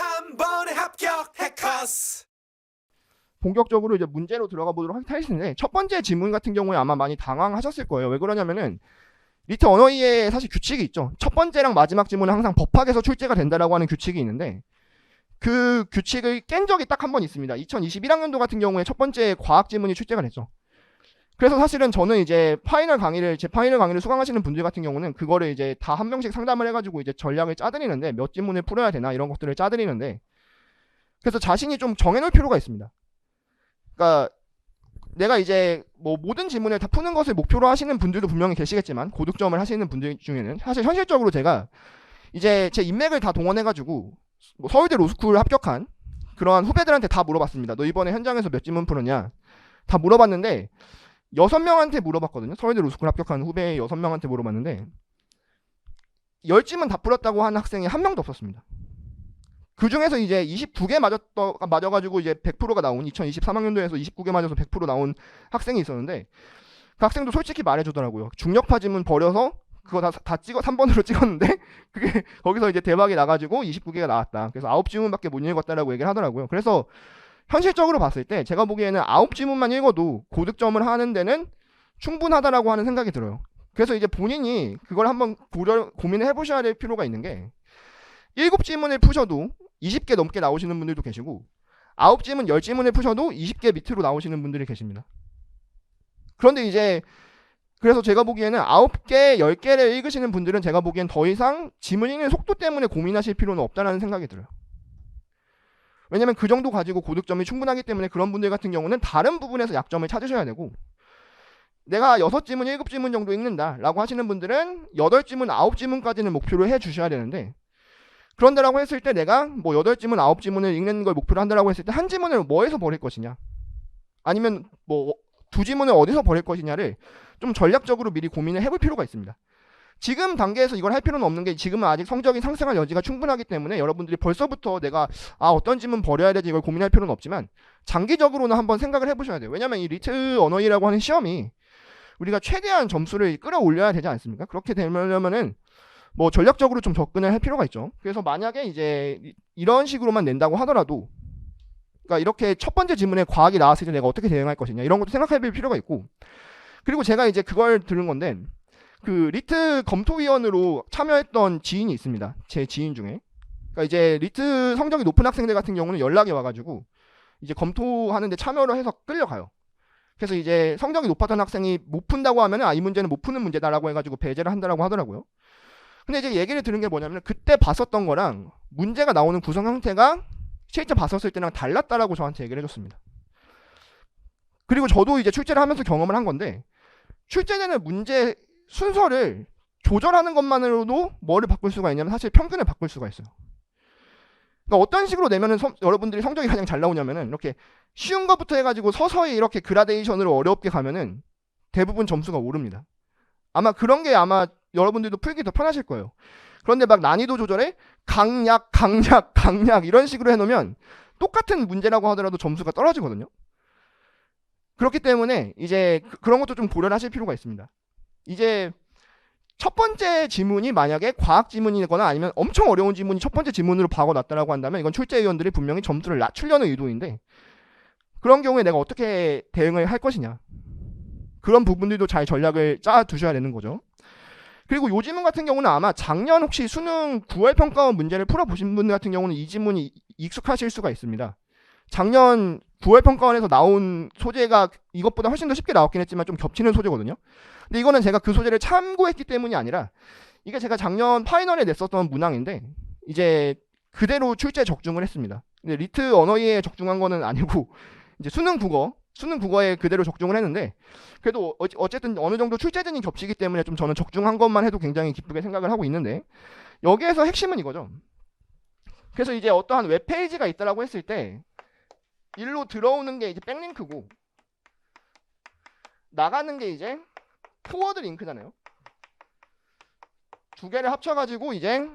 한 번에 합격 해커스. 본격적으로 이제 문제로 들어가 보도록 하겠는데, 첫 번째 질문 같은 경우에 아마 많이 당황하셨을 거예요. 왜 그러냐면은 리트 언어이에 사실 규칙이 있죠. 첫 번째랑 마지막 지문은 항상 법학에서 출제가 된다라고 하는 규칙이 있는데, 그 규칙을 깬 적이 딱 한 번 있습니다. 2021학년도 같은 경우에 첫 번째 과학 지문이 출제가 됐죠. 그래서 사실은 저는 이제 제 파이널 강의를 수강하시는 분들 같은 경우는 그거를 이제 다 한 명씩 상담을 해가지고 이제 전략을 짜드리는데, 몇 지문을 풀어야 되나 이런 것들을 짜드리는데, 그래서 자신이 좀 정해놓을 필요가 있습니다. 그러니까 내가 이제 뭐 모든 지문을 다 푸는 것을 목표로 하시는 분들도 분명히 계시겠지만, 고득점을 하시는 분들 중에는 사실 현실적으로 제가 이제 제 인맥을 다 동원해가지고 뭐 서울대 로스쿨 합격한 그러한 후배들한테 다 물어봤습니다. 너 이번에 현장에서 몇 지문 풀었냐? 다 물어봤는데 6명한테 물어봤거든요. 서울대 로스쿨 합격한 후배 6명한테 물어봤는데 10지문 다 풀었다고 하는 학생이 한 명도 없었습니다. 그 중에서 이제 29개 맞아가지고 이제 100%가 나온, 2023학년도에서 29개 맞아서 100% 나온 학생이 있었는데, 그 학생도 솔직히 말해주더라고요. 중력파 지문 버려서 그거 다 3번으로 찍었는데 그게 거기서 이제 대박이 나가지고 29개가 나왔다. 그래서 9지문밖에 못 읽었다라고 얘기를 하더라고요. 그래서 현실적으로 봤을 때 제가 보기에는 9지문만 읽어도 고득점을 하는 데는 충분하다라고 하는 생각이 들어요. 그래서 이제 본인이 그걸 한번 고민을 해보셔야 될 필요가 있는 게, 7지문을 푸셔도 20개 넘게 나오시는 분들도 계시고, 9지문, 10지문을 푸셔도 20개 밑으로 나오시는 분들이 계십니다. 그런데 이제 그래서 제가 보기에는 9개, 10개를 읽으시는 분들은 제가 보기엔 더 이상 지문 읽는 속도 때문에 고민하실 필요는 없다는 생각이 들어요. 왜냐면 그 정도 가지고 고득점이 충분하기 때문에 그런 분들 같은 경우는 다른 부분에서 약점을 찾으셔야 되고, 내가 6지문, 7지문 정도 읽는다 라고 하시는 분들은 8지문, 9지문까지는 목표로 해주셔야 되는데, 그런다라고 했을 때 내가 뭐 8지문, 9지문을 읽는 걸 목표로 한다라고 했을 때 한 지문을 뭐에서 버릴 것이냐, 아니면 뭐 2지문을 어디서 버릴 것이냐를 좀 전략적으로 미리 고민을 해볼 필요가 있습니다. 지금 단계에서 이걸 할 필요는 없는 게, 지금은 아직 성적이 상승할 여지가 충분하기 때문에 여러분들이 벌써부터 내가 어떤 지문 버려야 되지 이걸 고민할 필요는 없지만, 장기적으로는 한번 생각을 해보셔야 돼요. 왜냐면 이 리트 언어이라고 하는 시험이 우리가 최대한 점수를 끌어올려야 되지 않습니까? 그렇게 되려면은 뭐 전략적으로 좀 접근을 할 필요가 있죠. 그래서 만약에 이제 이런 식으로만 낸다고 하더라도, 그러니까 이렇게 첫 번째 지문에 과학이 나왔을 때 내가 어떻게 대응할 것이냐 이런 것도 생각해 볼 필요가 있고, 그리고 제가 이제 그걸 들은 건데, 그 리트 검토위원으로 참여했던 지인이 있습니다. 제 지인 중에. 그러니까 이제 리트 성적이 높은 학생들 같은 경우는 연락이 와가지고 이제 검토하는데 참여를 해서 끌려가요. 그래서 이제 성적이 높았던 학생이 못 푼다고 하면은 이 문제는 못 푸는 문제다라고 해가지고 배제를 한다라고 하더라고요. 근데 이제 얘기를 들은 게 뭐냐면, 그때 봤었던 거랑 문제가 나오는 구성 형태가 실제 봤었을 때랑 달랐다라고 저한테 얘기를 해줬습니다. 그리고 저도 이제 출제를 하면서 경험을 한 건데, 출제되는 문제 순서를 조절하는 것만으로도 뭐를 바꿀 수가 있냐면 사실 평균을 바꿀 수가 있어요. 그러니까 어떤 식으로 내면은 여러분들이 성적이 가장 잘 나오냐면은, 이렇게 쉬운 것부터 해가지고 서서히 이렇게 그라데이션으로 어렵게 가면은 대부분 점수가 오릅니다. 아마 그런 게 아마 여러분들도 풀기 더 편하실 거예요. 그런데 막 난이도 조절에 강약 이런 식으로 해놓으면 똑같은 문제라고 하더라도 점수가 떨어지거든요. 그렇기 때문에 이제 그런 것도 좀 고려를 하실 필요가 있습니다. 이제 첫 번째 지문이 만약에 과학 지문이거나 아니면 엄청 어려운 지문이 첫 번째 지문으로 박아놨다라고 한다면, 이건 출제위원들이 분명히 점수를 낮추려는 의도인데, 그런 경우에 내가 어떻게 대응을 할 것이냐, 그런 부분들도 잘 전략을 짜 두셔야 되는 거죠. 그리고 요 지문 같은 경우는 아마 작년 혹시 수능 9월 평가원 문제를 풀어보신 분들 같은 경우는 이 지문이 익숙하실 수가 있습니다. 작년 9월 평가원에서 나온 소재가 이것보다 훨씬 더 쉽게 나왔긴 했지만 좀 겹치는 소재거든요. 근데 이거는 제가 그 소재를 참고했기 때문이 아니라, 이게 제가 작년 파이널에 냈었던 문항인데 이제 그대로 출제 적중을 했습니다. 근데 리트 언어에 적중한 거는 아니고 이제 수능 국어에 그대로 적중을 했는데, 그래도 어쨌든 어느 정도 출제진이 겹치기 때문에 좀 저는 적중한 것만 해도 굉장히 기쁘게 생각을 하고 있는데, 여기에서 핵심은 이거죠. 그래서 이제 어떠한 웹페이지가 있다라고 했을 때 일로 들어오는 게 이제 백링크고, 나가는 게 이제 포워드 링크잖아요. 두 개를 합쳐가지고 이제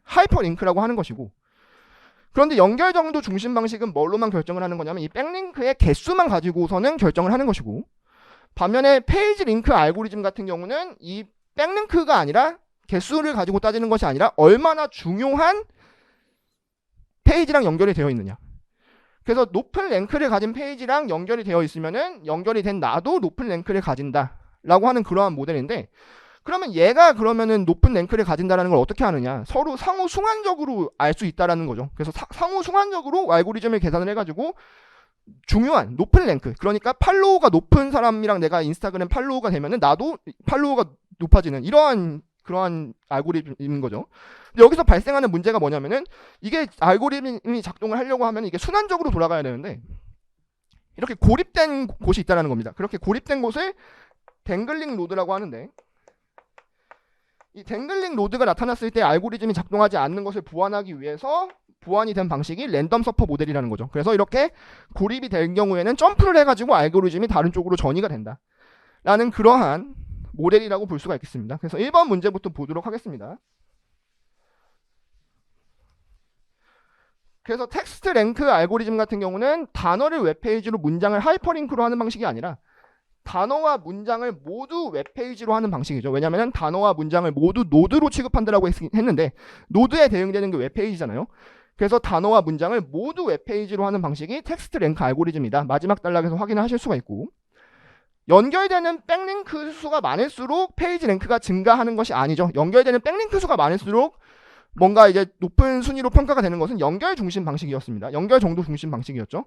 하이퍼링크라고 하는 것이고, 그런데 연결 정도 중심 방식은 뭘로만 결정을 하는 거냐면 이 백링크의 개수만 가지고서는 결정을 하는 것이고, 반면에 페이지 링크 알고리즘 같은 경우는 이 백링크가 아니라, 개수를 가지고 따지는 것이 아니라 얼마나 중요한 웹페이지랑 연결이 되어 있느냐. 그래서 높은 랭크를 가진 페이지랑 연결이 되어 있으면은 연결이 된 나도 높은 랭크를 가진다라고 하는 그러한 모델인데, 그러면 얘가 그러면은 높은 랭크를 가진다라는 걸 어떻게 하느냐? 서로 상호 순환적으로 알 수 있다라는 거죠. 그래서 상호 순환적으로 알고리즘을 계산을 해가지고 중요한 높은 랭크, 그러니까 팔로우가 높은 사람이랑 내가 인스타그램 팔로우가 되면은 나도 팔로우가 높아지는 그러한 알고리즘인 거죠. 근데 여기서 발생하는 문제가 뭐냐면은 이게 알고리즘이 작동을 하려고 하면 이게 순환적으로 돌아가야 되는데 이렇게 고립된 곳이 있다는 겁니다. 그렇게 고립된 곳을 댕글링 로드라고 하는데, 이 댕글링 로드가 나타났을 때 알고리즘이 작동하지 않는 것을 보완하기 위해서 보완이 된 방식이 랜덤 서퍼 모델이라는 거죠. 그래서 이렇게 고립이 될 경우에는 점프를 해가지고 알고리즘이 다른 쪽으로 전이가 된다 라는 그러한 모델이라고 볼 수가 있겠습니다. 그래서 1번 문제부터 보도록 하겠습니다. 그래서 텍스트 랭크 알고리즘 같은 경우는 단어를 웹페이지로 문장을 하이퍼링크로 하는 방식이 아니라 단어와 문장을 모두 웹페이지로 하는 방식이죠. 왜냐하면 단어와 문장을 모두 노드로 취급한다라고 했는데 노드에 대응되는 게 웹페이지잖아요. 그래서 단어와 문장을 모두 웹페이지로 하는 방식이 텍스트 랭크 알고리즘이다. 마지막 단락에서 확인을 하실 수가 있고, 연결되는 백링크 수가 많을수록 페이지 랭크가 증가하는 것이 아니죠. 연결되는 백링크 수가 많을수록 뭔가 이제 높은 순위로 평가가 되는 것은 연결 중심 방식이었습니다. 연결 정도 중심 방식이었죠.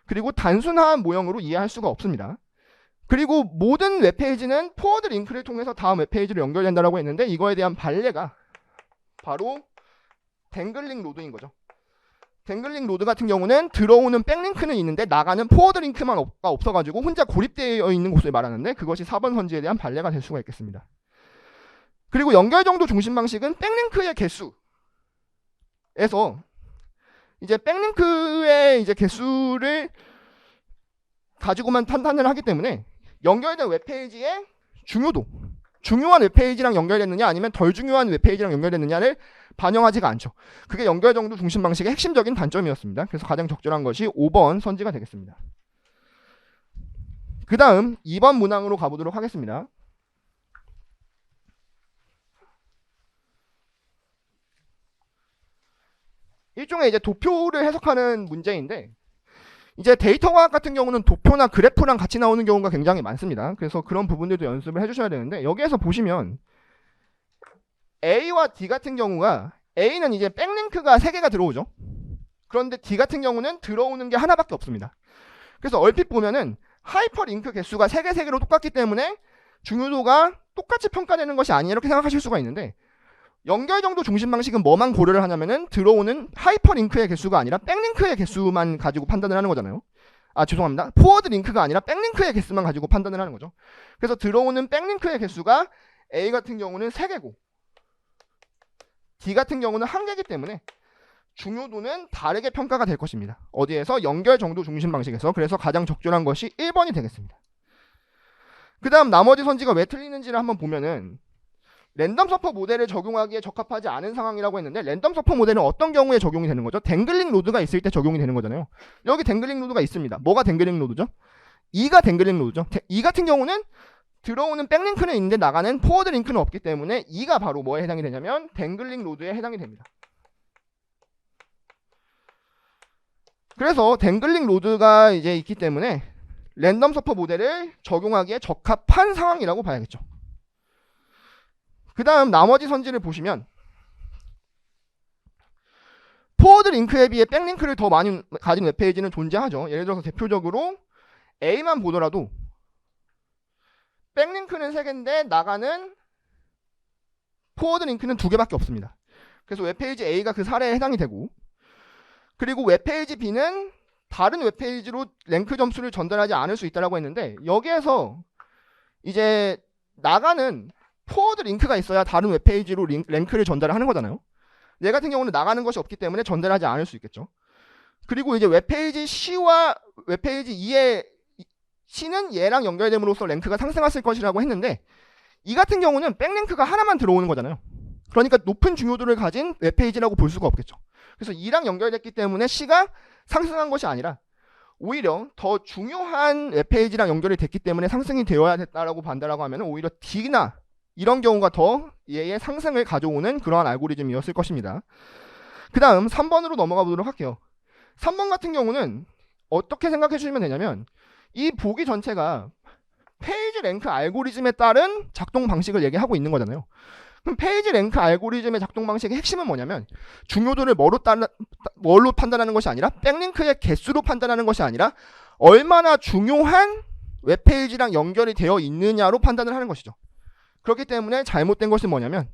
그리고 단순한 모형으로 이해할 수가 없습니다. 그리고 모든 웹페이지는 포워드 링크를 통해서 다음 웹페이지로 연결된다라고 했는데, 이거에 대한 발례가 바로 댕글링 로드인 거죠. 댕글링 로드 같은 경우는 들어오는 백링크는 있는데 나가는 포워드 링크만 없어가지고 혼자 고립되어 있는 곳을 말하는데, 그것이 4번 선지에 대한 발례가 될 수가 있겠습니다. 그리고 연결 정도 중심 방식은 백링크의 개수에서 이제 백링크의 이제 개수를 가지고만 판단을 하기 때문에 연결된 웹페이지의 중요도, 중요한 웹페이지랑 연결됐느냐 아니면 덜 중요한 웹페이지랑 연결됐느냐를 반영하지가 않죠. 그게 연결 정도 중심 방식의 핵심적인 단점이었습니다. 그래서 가장 적절한 것이 5번 선지가 되겠습니다. 그 다음 2번 문항으로 가보도록 하겠습니다. 일종의 이제 도표를 해석하는 문제인데, 이제 데이터 과학 같은 경우는 도표나 그래프랑 같이 나오는 경우가 굉장히 많습니다. 그래서 그런 부분들도 연습을 해주셔야 되는데, 여기에서 보시면 A와 D 같은 경우가, A는 이제 백링크가 3개가 들어오죠. 그런데 D 같은 경우는 들어오는 게 하나밖에 없습니다. 그래서 얼핏 보면은 하이퍼링크 개수가 3개로 똑같기 때문에 중요도가 똑같이 평가되는 것이 아니냐 이렇게 생각하실 수가 있는데, 연결 정도 중심 방식은 뭐만 고려를 하냐면은 들어오는 하이퍼링크의 개수가 아니라 백링크의 개수만 가지고 판단을 하는 거잖아요. 죄송합니다. 포워드 링크가 아니라 백링크의 개수만 가지고 판단을 하는 거죠. 그래서 들어오는 백링크의 개수가 A 같은 경우는 3개고 D 같은 경우는 1개이기 때문에 중요도는 다르게 평가가 될 것입니다. 어디에서? 연결 정도 중심 방식에서. 그래서 가장 적절한 것이 1번이 되겠습니다. 그 다음 나머지 선지가 왜 틀리는지를 한번 보면은, 랜덤 서퍼 모델을 적용하기에 적합하지 않은 상황이라고 했는데, 랜덤 서퍼 모델은 어떤 경우에 적용이 되는 거죠? 댕글링 로드가 있을 때 적용이 되는 거잖아요. 여기 댕글링 로드가 있습니다. 뭐가 댕글링 로드죠? 2가 댕글링 로드죠. 2 같은 경우는 들어오는 백링크는 있는데 나가는 포워드 링크는 없기 때문에 2가 바로 뭐에 해당이 되냐면 댕글링 로드에 해당이 됩니다. 그래서 댕글링 로드가 이제 있기 때문에 랜덤 서퍼 모델을 적용하기에 적합한 상황이라고 봐야겠죠. 그 다음 나머지 선지를 보시면 포워드 링크에 비해 백링크를 더 많이 가진 웹페이지는 존재하죠. 예를 들어서 대표적으로 A만 보더라도 백링크는 3개인데 나가는 포워드 링크는 2개밖에 없습니다. 그래서 웹페이지 A가 그 사례에 해당이 되고, 그리고 웹페이지 B는 다른 웹페이지로 랭크 점수를 전달하지 않을 수 있다고 했는데, 여기에서 이제 나가는 포워드 링크가 있어야 다른 웹페이지로 랭크를 전달을 하는 거잖아요. 얘 같은 경우는 나가는 것이 없기 때문에 전달하지 않을 수 있겠죠. 그리고 이제 웹페이지 C와 웹페이지 E의 C는 얘랑 연결됨으로써 랭크가 상승했을 것이라고 했는데, 이 같은 경우는 백링크가 하나만 들어오는 거잖아요. 그러니까 높은 중요도를 가진 웹페이지라고 볼 수가 없겠죠. 그래서 E랑 연결됐기 때문에 C가 상승한 것이 아니라 오히려 더 중요한 웹페이지랑 연결이 됐기 때문에 상승이 되어야 됐다라고 판단하고 하면 오히려 D나 이런 경우가 더 얘의 상승을 가져오는 그러한 알고리즘이었을 것입니다. 그 다음 3번으로 넘어가 보도록 할게요. 3번 같은 경우는 어떻게 생각해 주시면 되냐면 이 보기 전체가 페이지 랭크 알고리즘에 따른 작동 방식을 얘기하고 있는 거잖아요. 그럼 페이지 랭크 알고리즘의 작동 방식의 핵심은 뭐냐면 중요도를 뭘로 판단하는 것이 아니라 백링크의 개수로 판단하는 것이 아니라 얼마나 중요한 웹페이지랑 연결이 되어 있느냐로 판단을 하는 것이죠. 그렇기 때문에 잘못된 것은 뭐냐면